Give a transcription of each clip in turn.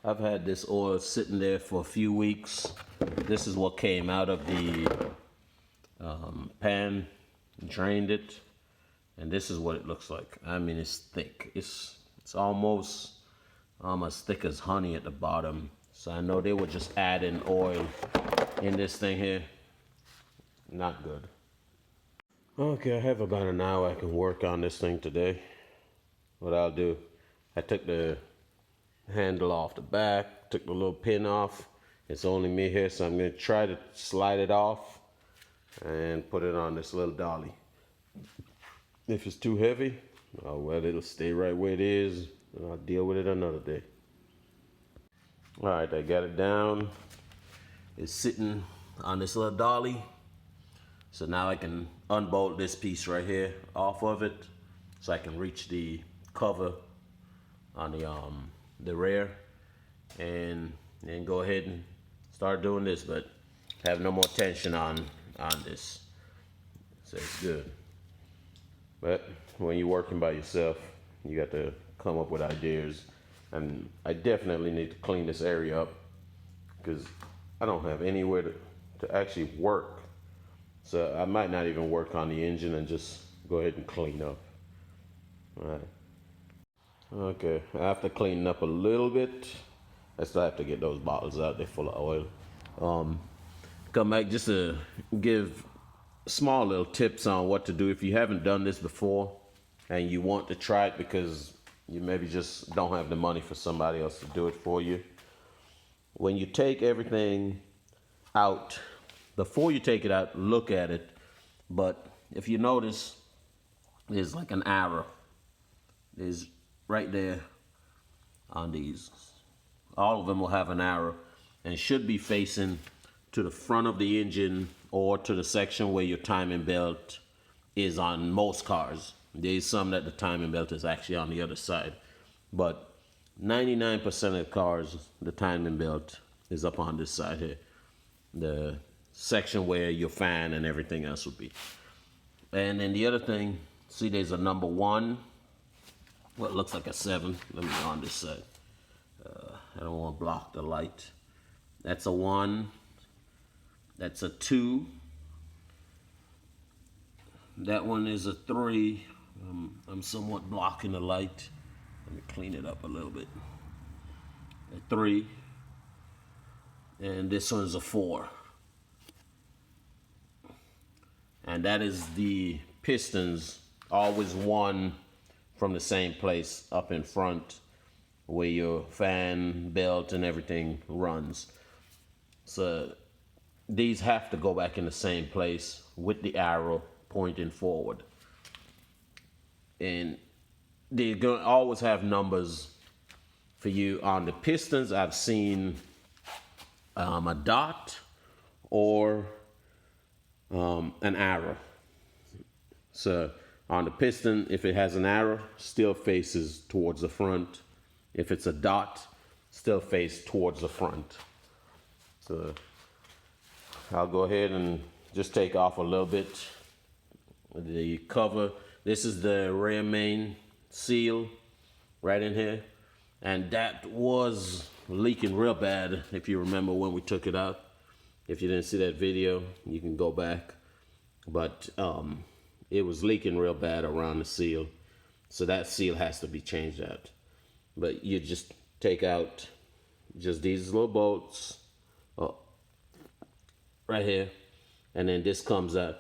I've had this oil sitting there for a few weeks. This is what came out of the pan, drained it, and this is what it looks like. I mean, it's thick. It's almost as thick as honey at the bottom. So I know they were just adding oil in this thing here. Not good. Okay, I have about an hour I can work on this thing today. What I'll do, I took the handle off the back, took the little pin off. It's only me here, so I'm going to try to slide it off and put it on this little dolly. If it's too heavy, oh well, it'll stay right where it is, and I'll deal with it another day. All right, I got it down. It's sitting on this little dolly. So now I can unbolt this piece right here off of it, so I can reach the cover on the rear, and then go ahead and start doing this, but have no more tension on this. So it's good. But when you're working by yourself, you got to come up with ideas, and I definitely need to clean this area up because I don't have anywhere to actually work. So I might not even work on the engine and just go ahead and clean up. All right. Okay, after cleaning up a little bit, I still have to get those bottles out. They're full of oil. Come back just to give small little tips on what to do if you haven't done this before and you want to try it because you maybe just don't have the money for somebody else to do it for you. When you take everything out, before you take it out, look at it. But if you notice, there's like an arrow. There's right there on these. All of them will have an arrow and should be facing to the front of the engine or to the section where your timing belt is on most cars. There's some that the timing belt is actually on the other side. But 99% of the cars, the timing belt is up on this side here. The section where your fan and everything else would be. And then the other thing, see there's a number 1. Well, it looks like a 7. Let me go on this side. I don't want to block the light. That's a 1. That's a 2. That one is a 3. I'm somewhat blocking the light. Let me clean it up a little bit. A 3. And this one is a 4. And that is the pistons, always one from the same place up in front where your fan belt and everything runs. So these have to go back in the same place with the arrow pointing forward. And they're going to always have numbers for you. On the pistons, I've seen a dot or an arrow. So on the piston, if it has an arrow, still faces towards the front. If it's a dot, still face towards the front. So I'll go ahead and just take off a little bit the cover. This is the rear main seal right in here, and that was leaking real bad if you remember when we took it out. If you didn't see that video, you can go back, but it was leaking real bad around the seal, so that seal has to be changed out. But you just take out just these little bolts right here, and then this comes out.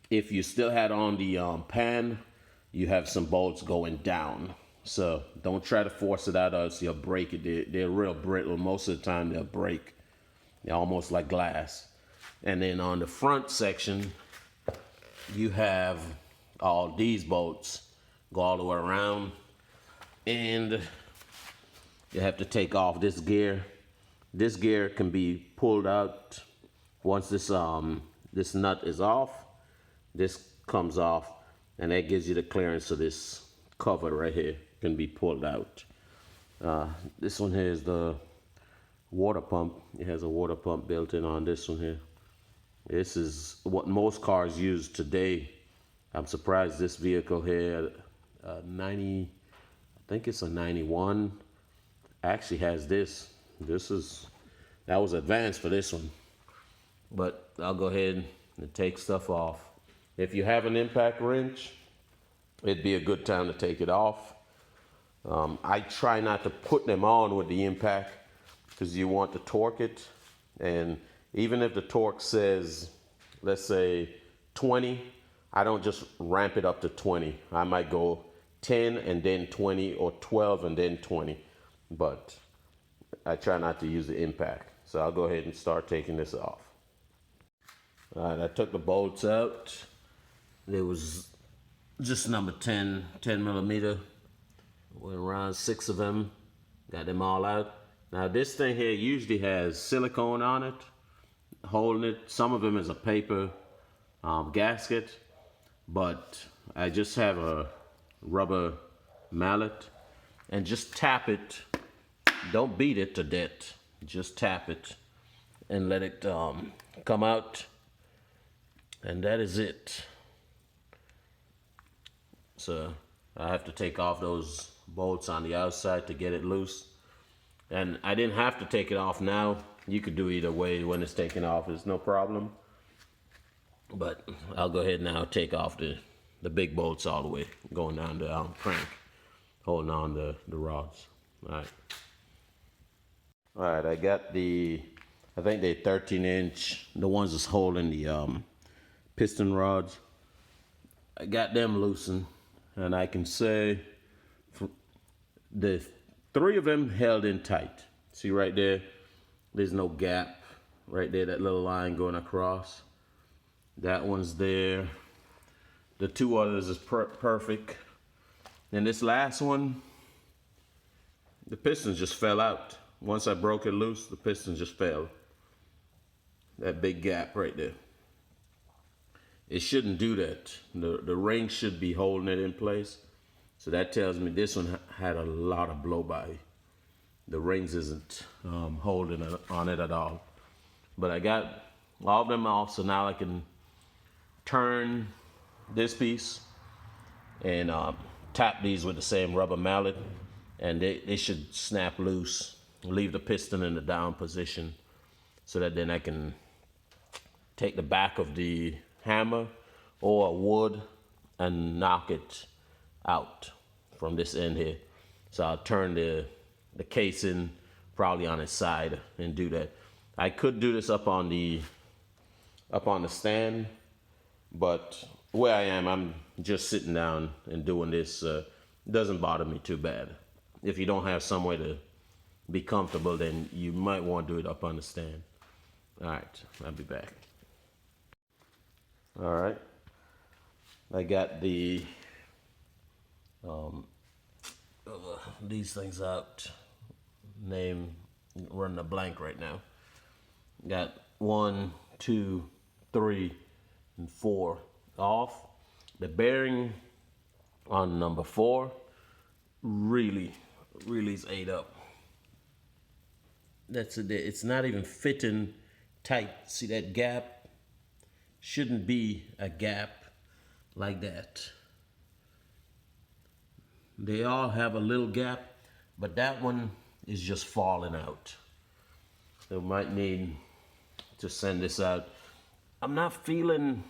If you still had on the pan, you have some bolts going down. So don't try to force it out or else you'll break it. They're real brittle. Most of the time they'll break. They're almost like glass. And then on the front section, you have all these bolts go all the way around. And you have to take off this gear. This gear can be pulled out once this nut is off. This comes off, and that gives you the clearance of this cover right here. Can be pulled out. This one here is the water pump. It has a water pump built in on this one here. This is what most cars use today. I'm surprised this vehicle here, 90, I think it's a 91. actually has this. That was advanced for this one. But I'll go ahead and take stuff off. If you have an impact wrench, it'd be a good time to take it off. I try not to put them on with the impact because you want to torque it. And even if the torque says, let's say 20, I don't just ramp it up to 20. I might go 10 and then 20 or 12 and then 20. But I try not to use the impact. So I'll go ahead and start taking this off. All right, I took the bolts out. There was just number 10 millimeter. Went around 6 of them. Got them all out. Now this thing here usually has silicone on it, holding it. Some of them is a paper gasket, but I just have a rubber mallet and just tap it. Don't beat it to death. Just tap it and let it come out. And that is it. So I have to take off those bolts on the outside to get it loose. And I didn't have to take it off now. You could do either way when it's taken off. It's no problem. But I'll go ahead now take off the big bolts all the way, going down the crank, holding on the rods. All right. All right, I got I think they're 13-inch, the ones that's holding the piston rods. I got them loosened, and I can say the 3 of them held in tight. See right there, there's no gap right there, that little line going across. That one's there. The 2 others is perfect. And this last one, the pistons just fell out. Once I broke it loose, the piston just fell. That big gap right there. It shouldn't do that. The ring should be holding it in place. So that tells me this one had a lot of blow by. The rings isn't holding on it at all. But I got all of them off, so now I can turn this piece and tap these with the same rubber mallet, and they should snap loose. Leave the piston in the down position so that then I can take the back of the hammer or wood and knock it out from this end here. So I'll turn the casing probably on its side and do that. I could do this up on the stand, but where I am, I'm just sitting down and doing this. Doesn't bother me too bad. If you don't have somewhere to be comfortable, then you might want to do it up on the stand. All right, I'll be back. All right, I got these things out. Name running a blank right now. Got 1, 2, 3, and 4 off. The bearing on number 4 really is ate up. That's it. It's not even fitting tight. See that gap? Shouldn't be a gap like that. They all have a little gap, but that one is just falling out. So might need to send this out. I'm not feeling,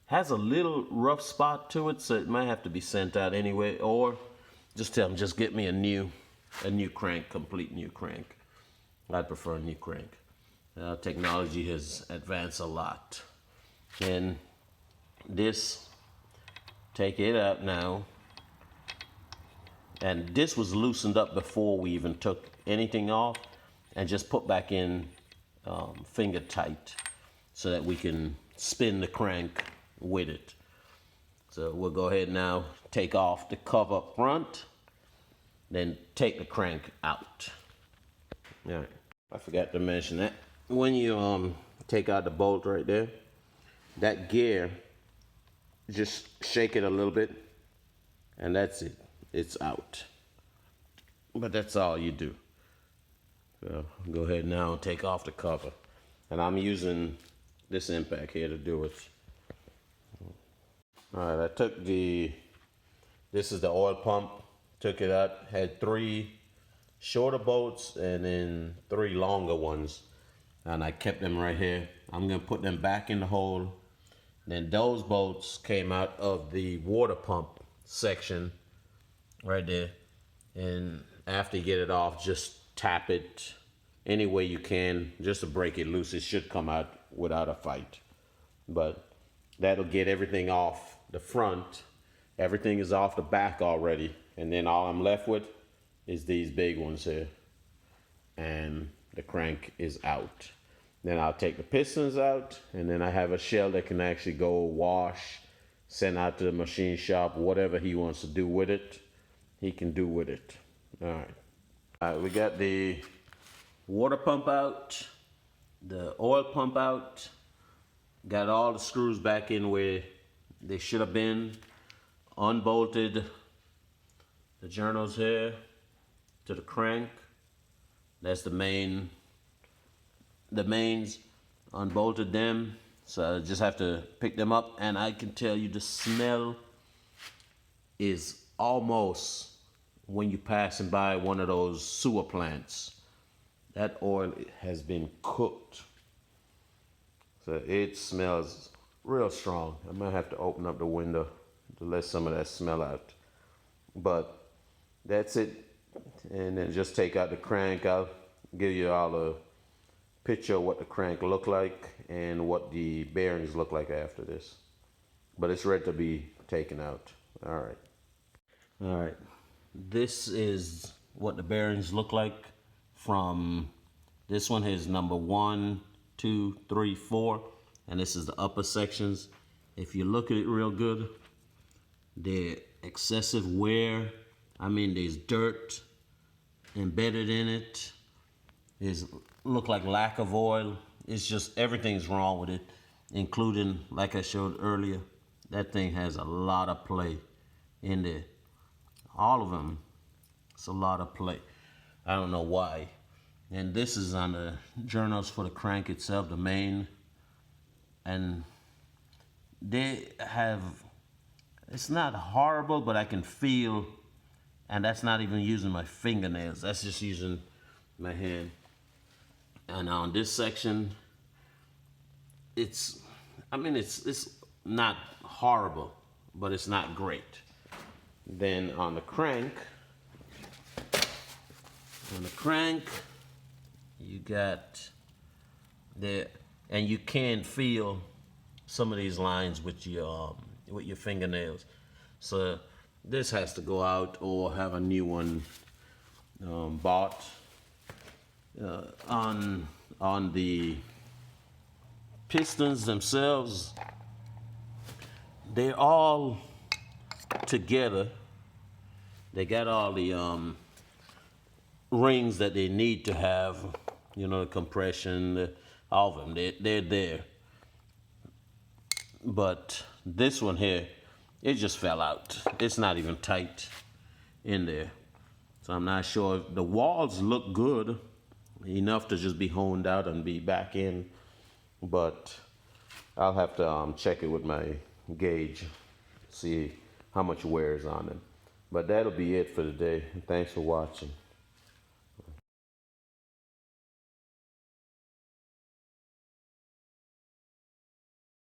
has a little rough spot to it, so it might have to be sent out anyway, or just tell them, just get me a new crank, complete new crank. I'd prefer a new crank. Technology has advanced a lot. And this, take it out now. And this was loosened up before we even took anything off, and just put back in finger tight so that we can spin the crank with it. So we'll go ahead now, take off the cover up front, then take the crank out. All right, I forgot to mention that. When you take out the bolt right there, that gear, just shake it a little bit, and that's it. It's out. But that's all you do. So go ahead now and take off the cover. And I'm using this impact here to do it. All right, I took this is the oil pump, took it out, had 3 shorter bolts and then 3 longer ones. And I kept them right here. I'm gonna put them back in the hole. Then those bolts came out of the water pump section right there. And after you get it off, just tap it any way you can just to break it loose. It should come out without a fight. But that'll get everything off the front. Everything is off the back already. And then all I'm left with is these big ones here. And the crank is out. Then I'll take the pistons out, and then I have a shell that can actually go wash, send out to the machine shop, whatever he wants to do with it, he can do with it. All right, we got the water pump out, the oil pump out, got all the screws back in where they should have been, unbolted the journals here to the crank. That's the mains, unbolted them. So I just have to pick them up, and I can tell you the smell is almost when you're passing by one of those sewer plants. That oil has been cooked. So it smells real strong. I might have to open up the window to let some of that smell out. But that's it. And then just take out the crank. I'll give you all a picture of what the crank look like and what the bearings look like after this. But it's ready to be taken out. All right. This is what the bearings look like from this one. Is number 1, 2, 3, 4, and this is the upper sections. If you look at it real good, the excessive wear, I mean there's dirt embedded in it. There's look like lack of oil. It's just everything's wrong with it, including, like I showed earlier, that thing has a lot of play in there. All of them, it's a lot of play. I don't know why. And this is on the journals for the crank itself, the main. And they have, it's not horrible, but I can feel, and that's not even using my fingernails. That's just using my hand. And on this section, it's not horrible, but it's not great. Then on the crank, you got there, and you can feel some of these lines with your fingernails. So this has to go out or have a new one bought. On the pistons themselves, they're all together. They got all the rings that they need to have, the compression, all of them, they're there. But this one here, it just fell out. It's not even tight in there. So I'm not sure. The walls look good, enough to just be honed out and be back in, but I'll have to check it with my gauge, see how much wear is on it. But that'll be it for today. Thanks for watching.